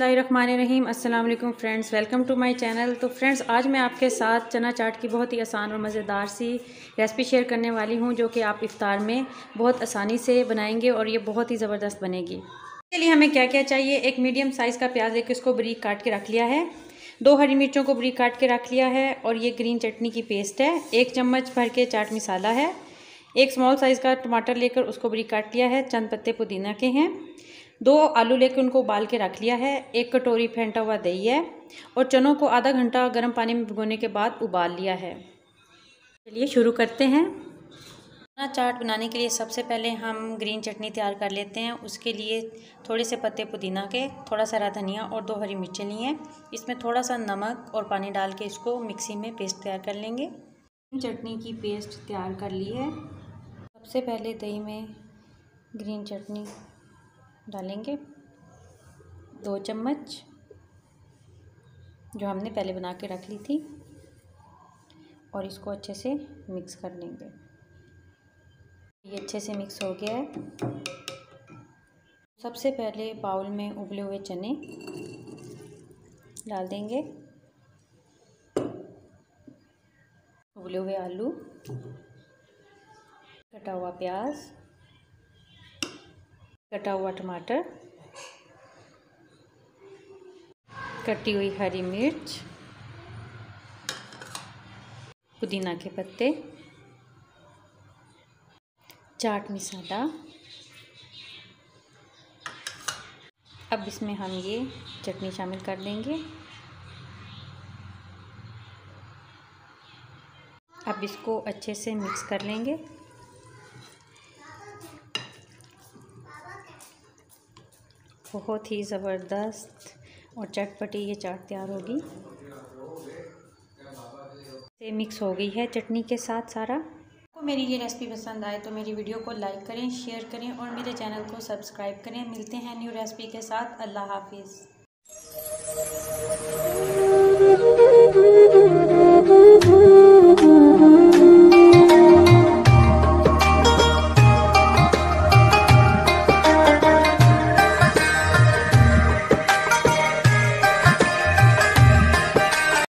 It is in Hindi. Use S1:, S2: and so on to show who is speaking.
S1: बिस्मिल्लाहिर्रहमानिर्रहीम। अस्सलाम वालेकुम friends, welcome to my channel. तो फ्रेंड्स, आज मैं आपके साथ चना चाट की बहुत ही आसान और मज़ेदार सी रेसिपी शेयर करने वाली हूं, जो कि आप इफ्तार में बहुत आसानी से बनाएंगे और ये बहुत ही ज़बरदस्त बनेगी। इसके लिए हमें क्या क्या चाहिए? एक मीडियम साइज़ का प्याज लेकर इसको बारीक काट के रख लिया है, 2 हरी मिर्चों को बारीक काट के रख लिया है, और ये ग्रीन चटनी की पेस्ट है, 1 चम्मच भर के चाट मसाला है, एक स्मॉल साइज़ का टमाटर लेकर उसको बारीक काट लिया है, चंद पत्ते पुदीना के हैं, 2 आलू लेकर उनको उबाल के रख लिया है, 1 कटोरी फेंटा हुआ दही है, और चनों को आधा घंटा गर्म पानी में भिगोने के बाद उबाल लिया है। चलिए शुरू करते हैं। चना चाट बनाने के लिए सबसे पहले हम ग्रीन चटनी तैयार कर लेते हैं। उसके लिए थोड़े से पत्ते पुदीना के, थोड़ा सा हरा धनिया और 2 हरी मिर्चें ली हैं। इसमें थोड़ा सा नमक और पानी डाल के इसको मिक्सी में पेस्ट तैयार कर लेंगे। चटनी की पेस्ट तैयार कर ली है। सबसे पहले दही में ग्रीन चटनी डालेंगे, 2 चम्मच जो हमने पहले बना के रख ली थी, और इसको अच्छे से मिक्स कर लेंगे। ये अच्छे से मिक्स हो गया है। सबसे पहले बाउल में उबले हुए चने डाल देंगे, उबले हुए आलू, कटा हुआ प्याज, कटा हुआ टमाटर, कटी हुई हरी मिर्च, पुदीना के पत्ते, चाट मसाला। अब इसमें हम ये चटनी शामिल कर देंगे। अब इसको अच्छे से मिक्स कर लेंगे। बहुत ही ज़बरदस्त और चटपटी ये चाट तैयार होगी। ये मिक्स हो गई है चटनी के साथ सारा। आपको मेरी ये रेसिपी पसंद आए तो मेरी वीडियो को लाइक करें, शेयर करें और मेरे चैनल को सब्सक्राइब करें। मिलते हैं न्यू रेसिपी के साथ। अल्लाह हाफिज़।